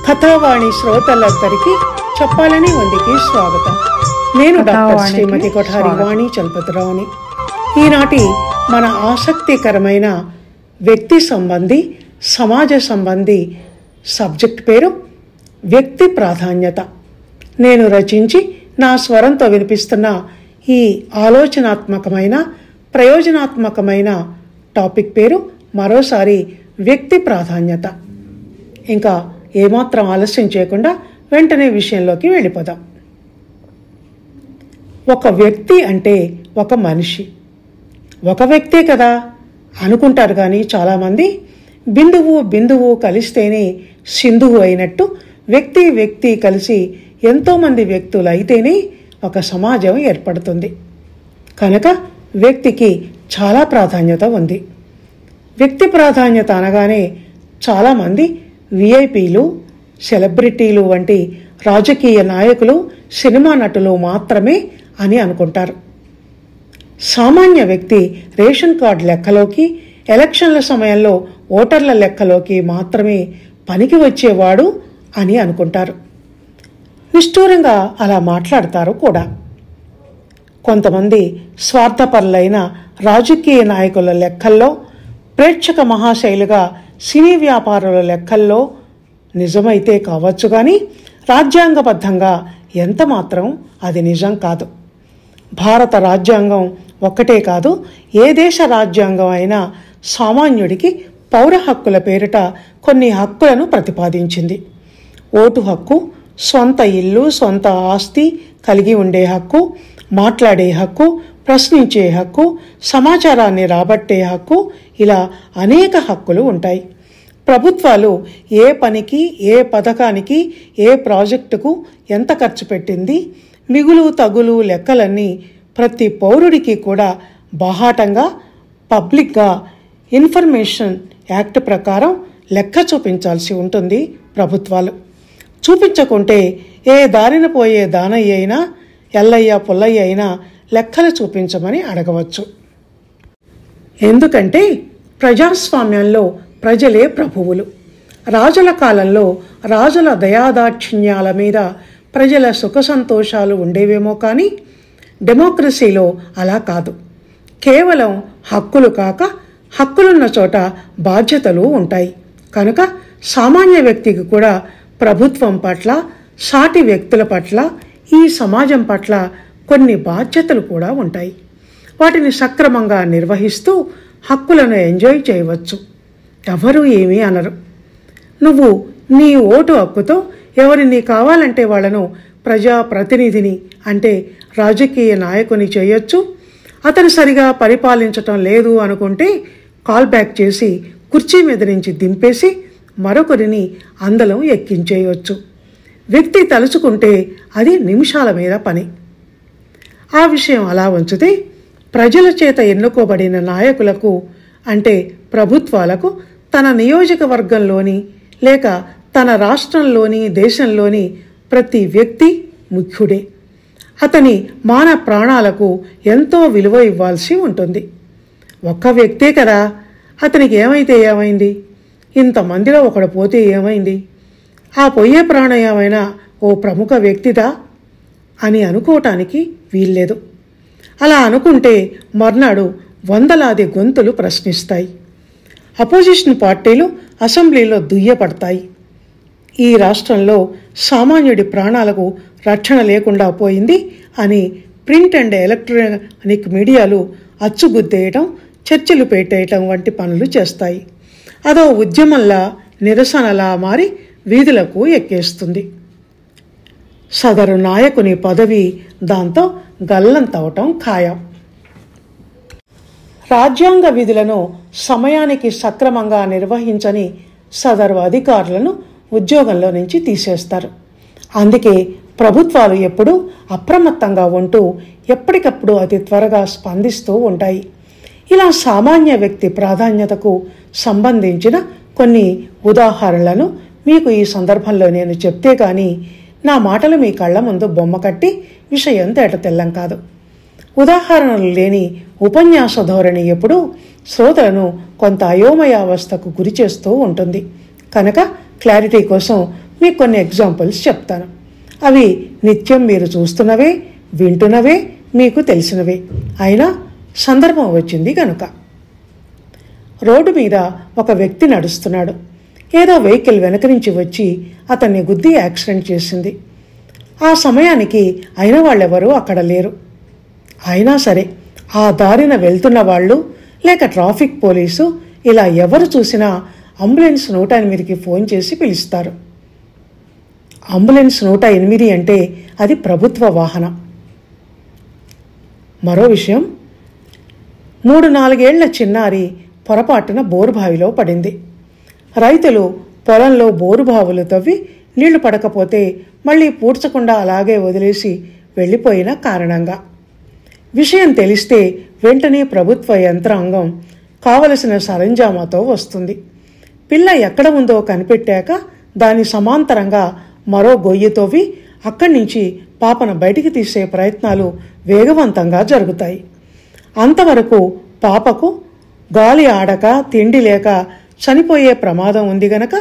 కథావాణి శ్రోతలందరికీ చెప్పాలని ఉందికి స్వాగతం. నేను డాక్టర్ శ్రీమతి కొఠారి వాణి చలపతిరావుని. ఈనాటి మన ఆసక్తికరమైన వ్యక్తి సంబంధి సమాజ సంబంధి సబ్జెక్ట్ పేరు వ్యక్తి ప్రాధాన్యత. నేను రచించి నా స్వరంతో వినిపిస్తున్న ఈ ఆలోచనాత్మకమైన ప్రయోజనాత్మకమైన టాపిక్ పేరు మరోసారి వ్యక్తి ప్రాధాన్యత. ఇంకా ఏమాత్రం ఆలస్యం చేయకుండా వెంటనే విషయంలోకి వెళ్ళిపోదాం. ఒక వ్యక్తి అంటే ఒక మనిషి, ఒక వ్యక్తే కదా అనుకుంటారు. కానీ చాలామంది బిందువు కలిస్తేనే సింధువు అయినట్టు వ్యక్తి కలిసి ఎంతోమంది వ్యక్తులు అయితేనే ఒక సమాజం ఏర్పడుతుంది. కనుక వ్యక్తికి చాలా ప్రాధాన్యత ఉంది. వ్యక్తి ప్రాధాన్యత అనగానే చాలామంది విఐపీలు, సెలబ్రిటీలు వంటి రాజకీయ నాయకులు, సినిమా నటులు మాత్రమే అని అనుకుంటారు. సామాన్య వ్యక్తి రేషన్ కార్డు లెక్కలోకి, ఎలక్షన్ల సమయంలో ఓటర్ల లెక్కలోకి మాత్రమే పనికి వచ్చేవాడు అని అనుకుంటారు. నిష్ఠూరంగా అలా మాట్లాడతారు కూడా. కొంతమంది స్వార్థపరులైన రాజకీయ నాయకుల లెక్కల్లో, ప్రేక్షక మహాశైలుగా సినీ వ్యాపారుల లెక్కల్లో నిజమైతే కావచ్చు, కానీ రాజ్యాంగబద్ధంగా ఎంత మాత్రం అది నిజం కాదు. భారత రాజ్యాంగం ఒక్కటే కాదు, ఏ దేశ రాజ్యాంగం అయినా సామాన్యుడికి పౌర హక్కుల పేరిట కొన్ని హక్కులను ప్రతిపాదించింది. ఓటు హక్కు, సొంత ఇల్లు, సొంత ఆస్తి కలిగి ఉండే హక్కు, మాట్లాడే హక్కు, ప్రశ్నించే హక్కు, సమాచారాన్ని రాబట్టే హక్కు, ఇలా అనేక హక్కులు ఉంటాయి. ప్రభుత్వాలు ఏ పనికి, ఏ పథకానికి, ఏ ప్రాజెక్టుకు ఎంత ఖర్చు పెట్టింది, మిగులు తగులు లెక్కలన్నీ ప్రతి పౌరుడికి కూడా బాహాటంగా పబ్లిక్గా ఇన్ఫర్మేషన్ యాక్ట్ ప్రకారం లెక్క చూపించాల్సి ఉంటుంది ప్రభుత్వాలు. చూపించకుంటే ఏ దారిన పోయే దానయ్య అయినా, ఎల్లయ్య పుల్లయ్య అయినా లెక్కలు చూపించమని అడగవచ్చు. ఎందుకంటే ప్రజాస్వామ్యంలో ప్రజలే ప్రభువులు. రాజుల కాలంలో రాజుల దయాదాక్షిణ్యాల మీద ప్రజల సుఖ సంతోషాలు ఉండేవేమో, కానీ డెమోక్రసీలో అలా కాదు. కేవలం హక్కులు కాక హక్కులున్న చోట బాధ్యతలు ఉంటాయి. కనుక సామాన్య వ్యక్తికి కూడా ప్రభుత్వం పట్ల, సాటి వ్యక్తుల పట్ల, ఈ సమాజం పట్ల కొన్ని బాధ్యతలు కూడా ఉంటాయి. వాటిని సక్రమంగా నిర్వహిస్తూ హక్కులను ఎంజాయ్ చేయవచ్చు. ఎవరూ ఏమీ అనరు. నువ్వు నీ ఓటు హక్కుతో ఎవరిని కావాలంటే వాళ్లను ప్రజాప్రతినిధిని అంటే రాజకీయ నాయకుని చేయొచ్చు. అతను సరిగా పరిపాలించటం లేదు అనుకుంటే కాల్ బ్యాక్ చేసి కుర్చీ మీద నుంచి దింపేసి మరొకరిని అందలం ఎక్కించేయవచ్చు. వ్యక్తి తలుచుకుంటే అది నిమిషాల మీద పని. ఆ విషయం అలా ఉంచితే ప్రజల చేత ఎన్నుకోబడిన నాయకులకు అంటే ప్రభుత్వాలకు తన నియోజకవర్గంలోని లేక తన రాష్ట్రంలోని, దేశంలోని ప్రతి వ్యక్తి ముఖ్యుడే. అతని మాన ప్రాణాలకు ఎంతో విలువ ఇవ్వాల్సి ఉంటుంది. ఒక్క వ్యక్తే కదా, అతనికి ఏమైతే ఏమైంది, ఇంతమందిలో ఒకడు పోతే ఏమైంది, ఆ పోయే ప్రాణం ఏమైనా ఓ ప్రముఖ వ్యక్తిదా అని అనుకోవటానికి వీల్లేదు. అలా అనుకుంటే మర్నాడు వందలాది గొంతులు ప్రశ్నిస్తాయి. అపోజిషన్ పార్టీలు అసెంబ్లీలో దుయ్యపడతాయి. ఈ రాష్ట్రంలో సామాన్యుడి ప్రాణాలకు రక్షణ లేకుండా పోయింది అని ప్రింట్ అండ్ ఎలక్ట్రానిక్ మీడియాలు అచ్చుగుద్దేయటం, చర్చలు పెట్టేయటం వంటి పనులు చేస్తాయి. అదో ఉద్యమంలా, నిరసనలా మారి వీధులకు ఎక్కేస్తుంది. సదరు నాయకుని పదవి దాంతో గల్లంతవటం ఖాయం. రాజ్యాంగ విధులను సమయానికి సక్రమంగా నిర్వహించని సదరు అధికారులను ఉద్యోగంలో నుంచి తీసేస్తారు. అందుకే ప్రభుత్వాలు ఎప్పుడూ అప్రమత్తంగా ఉంటూ ఎప్పటికప్పుడు అతి త్వరగా స్పందిస్తూ ఉంటాయి. ఇలా సామాన్య వ్యక్తి ప్రాధాన్యతకు సంబంధించిన కొన్ని ఉదాహరణలను మీకు ఈ సందర్భంలో నేను చెప్తే కానీ నా మాటలు మీ కళ్ళ ముందు బొమ్మ కట్టి విషయం తేటతెల్లం కాదు. ఉదాహరణలు లేని ఉపన్యాస ధోరణి ఎప్పుడూ శ్రోతలను కొంత అయోమయావస్థకు గురి చేస్తూ ఉంటుంది. కనుక క్లారిటీ కోసం మీకు కొన్ని ఎగ్జాంపుల్స్ చెప్తాను. అవి నిత్యం మీరు చూస్తున్నవే, వింటున్నవే, మీకు తెలిసినవే, అయినా సందర్భం వచ్చింది కనుక. రోడ్డు మీద ఒక వ్యక్తి నడుస్తున్నాడు. ఏదో వెహికల్ వెనక నుంచి వచ్చి అతన్ని గుద్ది యాక్సిడెంట్ చేసింది. ఆ సమయానికి అయిన వాళ్ళెవరూ అక్కడ లేరు. అయినా సరే ఆ దారిన వెళ్తున్న వాళ్ళు లేక ట్రాఫిక్ పోలీసు ఇలా ఎవరు చూసినా అంబులెన్స్ 108కి ఫోన్ చేసి పిలుస్తారు. అంబులెన్స్ 108 అంటే అది ప్రభుత్వ వాహనం. మరో విషయం, 3-4 ఏళ్ల చిన్నారి పొరపాటున బోరుబావిలో పడింది. రైతులు పొలంలో బోరుబావులు తవ్వి నీళ్లు పడకపోతే మళ్ళీ పూడ్చకుండా అలాగే వదిలేసి వెళ్ళిపోయిన కారణంగా. విషయం తెలిస్తే వెంటనే ప్రభుత్వ యంత్రాంగం కావలసిన సరంజామాతో వస్తుంది. పిల్ల ఎక్కడ ఉందో కనిపెట్టాక దాని సమాంతరంగా మరో గొయ్యి తవ్వి అక్కడి నుంచి పాపను బయటికి తీసే ప్రయత్నాలు వేగవంతంగా జరుగుతాయి. అంతవరకు పాపకు గాలి ఆడక తిండి లేక చనిపోయే ప్రమాదం ఉంది గనక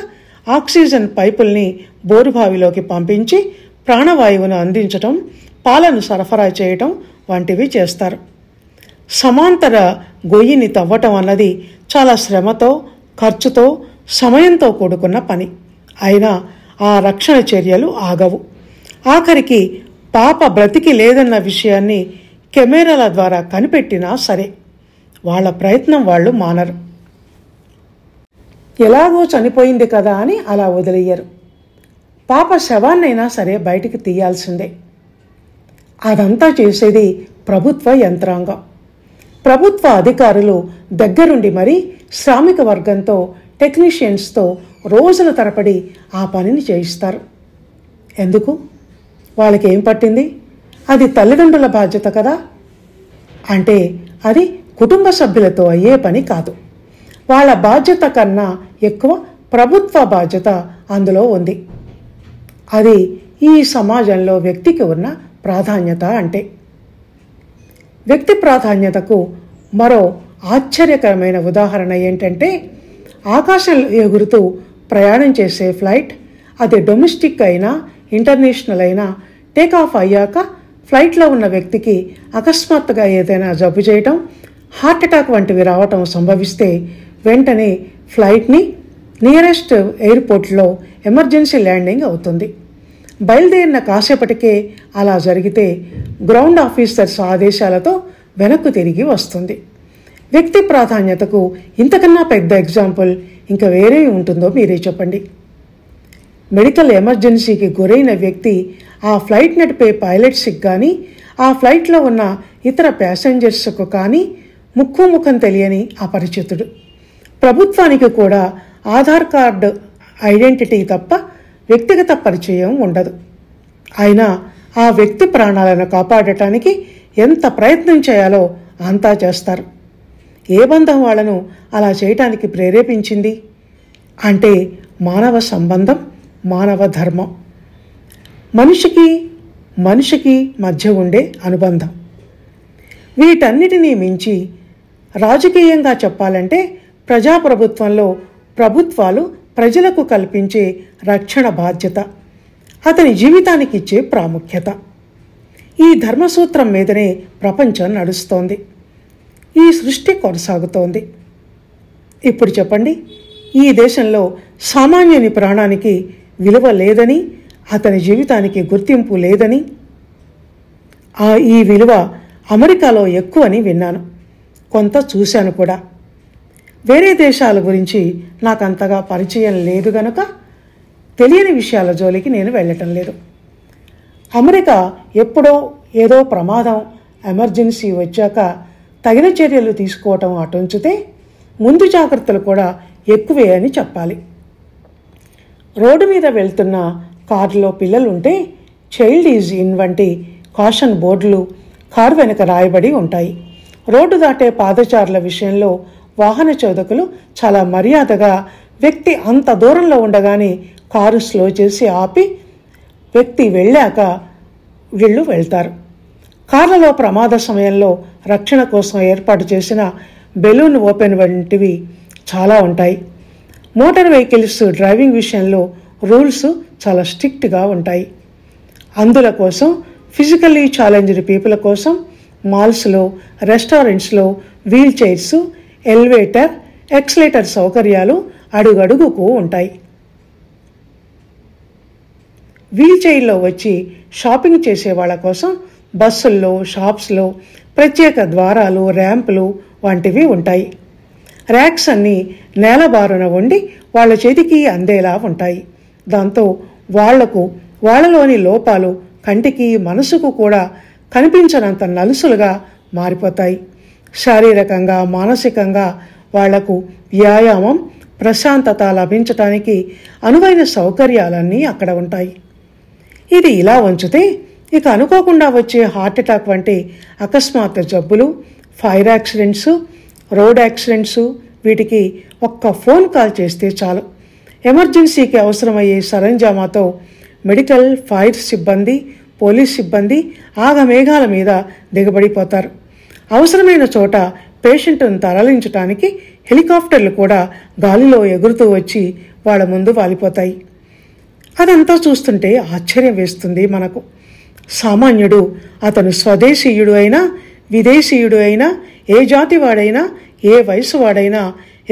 ఆక్సిజన్ పైపుల్ని బోరుబావిలోకి పంపించి ప్రాణవాయువును అందించటం, పాలను సరఫరా చేయటం వంటివి చేస్తారు. సమాంతర గొయ్యిని తవ్వటం అన్నది చాలా శ్రమతో, ఖర్చుతో, సమయంతో కూడుకున్న పని. అయినా ఆ రక్షణ చర్యలు ఆగవు. ఆఖరికి పాప బ్రతికి లేదన్న విషయాన్ని కెమెరాల ద్వారా కనిపెట్టినా సరే వాళ్ళ ప్రయత్నం వాళ్ళు మానరు. ఎలాగో చనిపోయింది కదా అని అలా వదిలేయరు. పాప శవాన్నైనా సరే బయటికి తీయాల్సిందే. అదంతా చేసేది ప్రభుత్వ యంత్రాంగం. ప్రభుత్వ అధికారులు దగ్గరుండి మరీ శ్రామిక వర్గంతో, టెక్నీషియన్స్తో రోజుల తరబడి ఆ పనిని చేయిస్తారు. ఎందుకు? వాళ్ళకి ఏం పట్టింది? అది తల్లిదండ్రుల బాధ్యత కదా. అంటే అది కుటుంబ సభ్యులతో అయ్యే పని కాదు. వాళ్ళ బాధ్యత కన్నా ఎక్కువ ప్రభుత్వ బాధ్యత అందులో ఉంది. అది ఈ సమాజంలో వ్యక్తికి ఉన్న ప్రాధాన్యత. అంటే వ్యక్తి ప్రాధాన్యతకు మరో ఆశ్చర్యకరమైన ఉదాహరణ ఏంటంటే, ఆకాశంలో ఎగురుతూ ప్రయాణం చేసే ఫ్లైట్, అది డొమెస్టిక్ అయినా ఇంటర్నేషనల్ అయినా, టేకాఫ్ అయ్యాక ఫ్లైట్లో ఉన్న వ్యక్తికి అకస్మాత్తుగా ఏదైనా జబ్బు చేయటం, హార్ట్అటాక్ వంటివి రావటం సంభవిస్తే వెంటనే ఫ్లైట్ని నియరెస్ట్ ఎయిర్పోర్ట్లో ఎమర్జెన్సీ ల్యాండింగ్ అవుతుంది. బయలుదేరిన కాసేపటికే అలా జరిగితే గ్రౌండ్ ఆఫీసర్స్ ఆదేశాలతో వెనక్కు తిరిగి వస్తుంది. వ్యక్తి ప్రాధాన్యతకు ఇంతకన్నా పెద్ద ఎగ్జాంపుల్ ఇంకా వేరే ఉంటుందో మీరే చెప్పండి. మెడికల్ ఎమర్జెన్సీకి గురైన వ్యక్తి ఆ ఫ్లైట్ నడిపే పైలట్స్కి కానీ, ఆ ఫ్లైట్లో ఉన్న ఇతర ప్యాసింజర్స్కు కానీ ముక్కు ముఖం తెలియని అపరిచితుడు. ప్రభుత్వానికి కూడా ఆధార్ కార్డు ఐడెంటిటీ తప్ప వ్యక్తిగత పరిచయం ఉండదు. అయినా ఆ వ్యక్తి ప్రాణాలను కాపాడటానికి ఎంత ప్రయత్నం చేయాలో అంతా చేస్తారు. ఏ బంధం వాళ్లను అలా చేయటానికి ప్రేరేపించింది? అంటే మానవ సంబంధం, మానవ ధర్మం, మనిషికి మధ్య ఉండే అనుబంధం. వీటన్నిటినీ మించి రాజకీయంగా చెప్పాలంటే ప్రజాప్రభుత్వంలో ప్రభుత్వాలు ప్రజలకు కల్పించే రక్షణ బాధ్యత, అతని జీవితానికి ఇచ్చే ప్రాముఖ్యత. ఈ ధర్మసూత్రం మీదనే ప్రపంచం నడుస్తోంది. ఈ సృష్టి కొనసాగుతోంది. ఇప్పుడు చెప్పండి, ఈ దేశంలో సామాన్యుని ప్రాణానికి విలువ లేదని, అతని జీవితానికి గుర్తింపు లేదని, ఈ విలువ అమెరికాలో ఎక్కువని విన్నాను, కొంత చూశాను కూడా. వేరే దేశాల గురించి నాకు అంతగా పరిచయం లేదు గనుక తెలియని విషయాల జోలికి నేను వెళ్ళటం లేదు. అమెరికా ఎప్పుడో ఏదో ప్రమాదం, ఎమర్జెన్సీ వచ్చాక తగిన చర్యలు తీసుకోవటం అటుంచితే ముందు జాగ్రత్తలు కూడా ఎక్కువే అని చెప్పాలి. రోడ్డు మీద వెళ్తున్న కారులో పిల్లలుంటే చైల్డ్ ఈజ్ ఇన్ వంటి కాషన్ బోర్డులు కారు వెనుక రాయబడి ఉంటాయి. రోడ్డు దాటే పాదచారుల విషయంలో వాహన చోదకులు చాలా మర్యాదగా వ్యక్తి అంత దూరంలో ఉండగానే కారు స్లో చేసి ఆపి వ్యక్తి వెళ్ళాక వీళ్ళు వెళ్తారు. కార్లలో ప్రమాద సమయంలో రక్షణ కోసం ఏర్పాటు చేసిన బెలూన్ ఓపెన్ వంటివి చాలా ఉంటాయి. మోటార్ వెహికల్స్ డ్రైవింగ్ విషయంలో రూల్స్ చాలా స్ట్రిక్ట్గా ఉంటాయి. అందుల కోసం ఫిజికల్లీ ఛాలెంజ్డ్ పీపుల్ కోసం మాల్స్లో, రెస్టారెంట్స్లో వీల్ చైర్స్, ఎలివేటర్, ఎక్స్లేటర్ సౌకర్యాలు అడుగడుగుకు ఉంటాయి. వీల్ చైర్లో వచ్చి షాపింగ్ చేసే వాళ్ళ కోసం బస్సుల్లో, షాప్స్లో ప్రత్యేక ద్వారాలు, ర్యాంపులు వంటివి ఉంటాయి. ర్యాక్స్ అన్నీ నేలబారున ఉండి వాళ్ళ చేతికి అందేలా ఉంటాయి. దాంతో వాళ్లకు వాళ్ళలోని లోపాలు కంటికి, మనసుకు కూడా కనిపించనంత నలుసులుగా మారిపోతాయి. శారీరకంగా, మానసికంగా వాళ్లకు వ్యాయామం, ప్రశాంతత లభించటానికి అనువైన సౌకర్యాలన్నీ అక్కడ ఉంటాయి. ఇది ఇలా ఉంచితే ఇక అనుకోకుండా వచ్చే హార్ట్ అటాక్ వంటి అకస్మాత్ జబ్బులు, ఫైర్ యాక్సిడెంట్స్, రోడ్ యాక్సిడెంట్స్ వీటికి ఒక్క ఫోన్ కాల్ చేస్తే చాలు. ఎమర్జెన్సీకి అవసరమయ్యే సరంజామాతో మెడికల్, ఫైర్ సిబ్బంది, పోలీస్ సిబ్బంది ఆగమేఘాల మీద దిగబడిపోతారు. అవసరమైన చోట పేషెంట్ను తరలించడానికి హెలికాప్టర్లు కూడా గాలిలో ఎగురుతూ వచ్చి వాళ్ళ ముందు వాలిపోతాయి. అదంతా చూస్తుంటే ఆశ్చర్యం వేస్తుంది మనకు. సామాన్యుడు, అతను స్వదేశీయుడు అయినా, విదేశీయుడు అయినా, ఏ జాతి వాడైనా, ఏ వయసు వాడైనా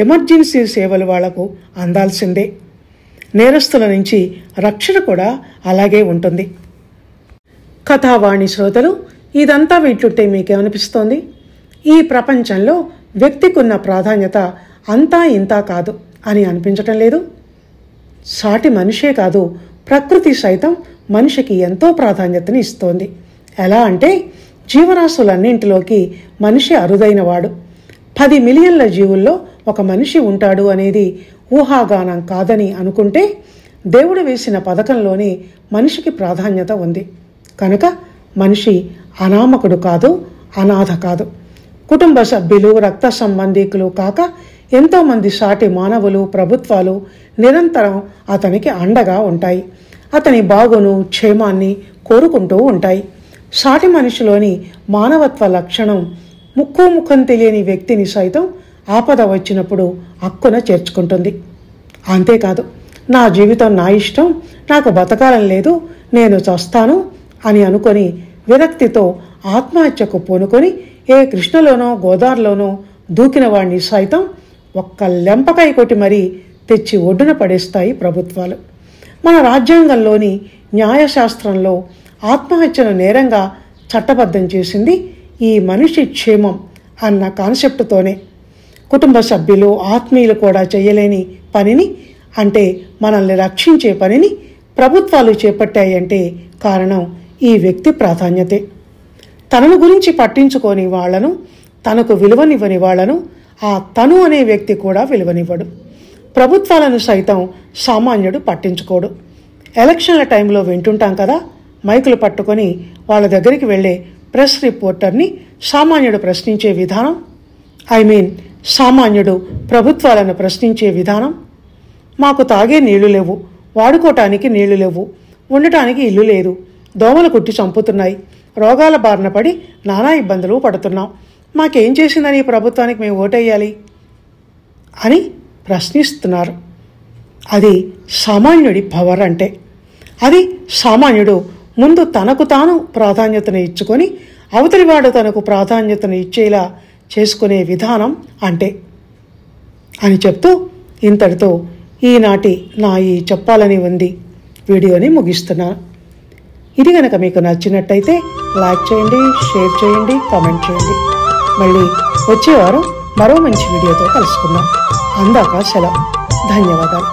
ఎమర్జెన్సీ సేవలు వాళ్లకు అందాల్సిందే. నేరస్తుల నుంచి రక్షణ కూడా అలాగే ఉంటుంది. కథావాణి శ్రోతలు, ఇదంతా వింటుంటే మీకేమనిపిస్తోంది? ఈ ప్రపంచంలో వ్యక్తికున్న ప్రాధాన్యత అంతా ఇంతా కాదు అని అనిపించటం లేదు? సాటి మనిషే కాదు, ప్రకృతి సైతం మనిషికి ఎంతో ప్రాధాన్యతని ఇస్తోంది. ఎలా అంటే, జీవరాశులన్నింటిలోకి మనిషి అరుదైనవాడు. 10 మిలియన్ల జీవుల్లో ఒక మనిషి ఉంటాడు అనేది ఊహాగానం కాదని అనుకుంటే, దేవుడు వేసిన పథకంలోనే మనిషికి ప్రాధాన్యత ఉంది. కనుక మనిషి అనామకుడు కాదు, అనాథ కాదు. కుటుంబ సభ్యులు, రక్త సంబంధీకులు కాక ఎంతోమంది సాటి మానవులు, ప్రభుత్వాలు నిరంతరం అతనికి అండగా ఉంటాయి. అతని బాగును, క్షేమాన్ని కోరుకుంటూ ఉంటాయి. సాటి మనిషిలోని మానవత్వ లక్షణం ముక్కు ముఖం తెలియని వ్యక్తిని సైతం ఆపద వచ్చినప్పుడు హక్కున చేర్చుకుంటుంది. అంతేకాదు, నా జీవితం నా ఇష్టం, నాకు బతకాలని లేదు, నేను చస్తాను అని అనుకొని విరక్తితో ఆత్మహత్యకు పూనుకొని ఏ కృష్ణలోనో గోదావరిలోనో దూకిన వాడిని సైతం ఒక్క లెంపకాయ కొట్టి మరీ తెచ్చి ఒడ్డున పడేస్తాయి ప్రభుత్వాలు. మన రాజ్యాంగంలోని న్యాయశాస్త్రంలో ఆత్మహత్యను నేరంగా చట్టబద్ధం చేసింది ఈ మనిషి క్షేమం అన్న కాన్సెప్ట్తోనే. కుటుంబ సభ్యులు, ఆత్మీయులు కూడా చేయలేని పనిని, అంటే మనల్ని రక్షించే పనిని ప్రభుత్వాలు చేపట్టాయంటే కారణం ఈ వ్యక్తి ప్రాధాన్యతే. తనను గురించి పట్టించుకోని వాళ్లను, తనకు విలువనివ్వని వాళ్లను ఆ తను అనే వ్యక్తి కూడా విలువనివ్వడు. ప్రభుత్వాలను సైతం సామాన్యుడు పట్టించుకోడు. ఎలక్షన్ల టైంలో వింటుంటాం కదా, మైకులు పట్టుకొని వాళ్ళ దగ్గరికి వెళ్ళే ప్రెస్ రిపోర్టర్ని సామాన్యుడు ప్రశ్నించే విధానం, సామాన్యుడు ప్రభుత్వాలను ప్రశ్నించే విధానం. మాకు తాగే నీళ్లు లేవు, వాడుకోవటానికి నీళ్లు లేవు, ఉండటానికి ఇల్లు లేదు, దోమలు కుట్టి చంపుతున్నాయి, రోగాల బారిన పడి నానా ఇబ్బందులు పడుతున్నాం, మాకేం చేసిందని ఈ ప్రభుత్వానికి మేము ఓటేయాలి అని ప్రశ్నిస్తున్నారు. అది సామాన్యుడి పవర్ అంటే. అది సామాన్యుడు ముందు తనకు తాను ప్రాధాన్యతను ఇచ్చుకొని అవతలివాడు తనకు ప్రాధాన్యతను ఇచ్చేలా చేసుకునే విధానం అంటే అని చెప్తూ ఇంతటితో ఈనాటి నా ఈ చెప్పాలని ఉంది వీడియోని ముగిస్తున్నాను. ఇది కనుక మీకు నచ్చినట్టయితే లైక్ చేయండి, షేర్ చేయండి, కామెంట్ చేయండి. మళ్ళీ వచ్చే వారం మరో మంచి వీడియోతో కలుసుకుందాం. అందాక సెలవు. ధన్యవాదాలు.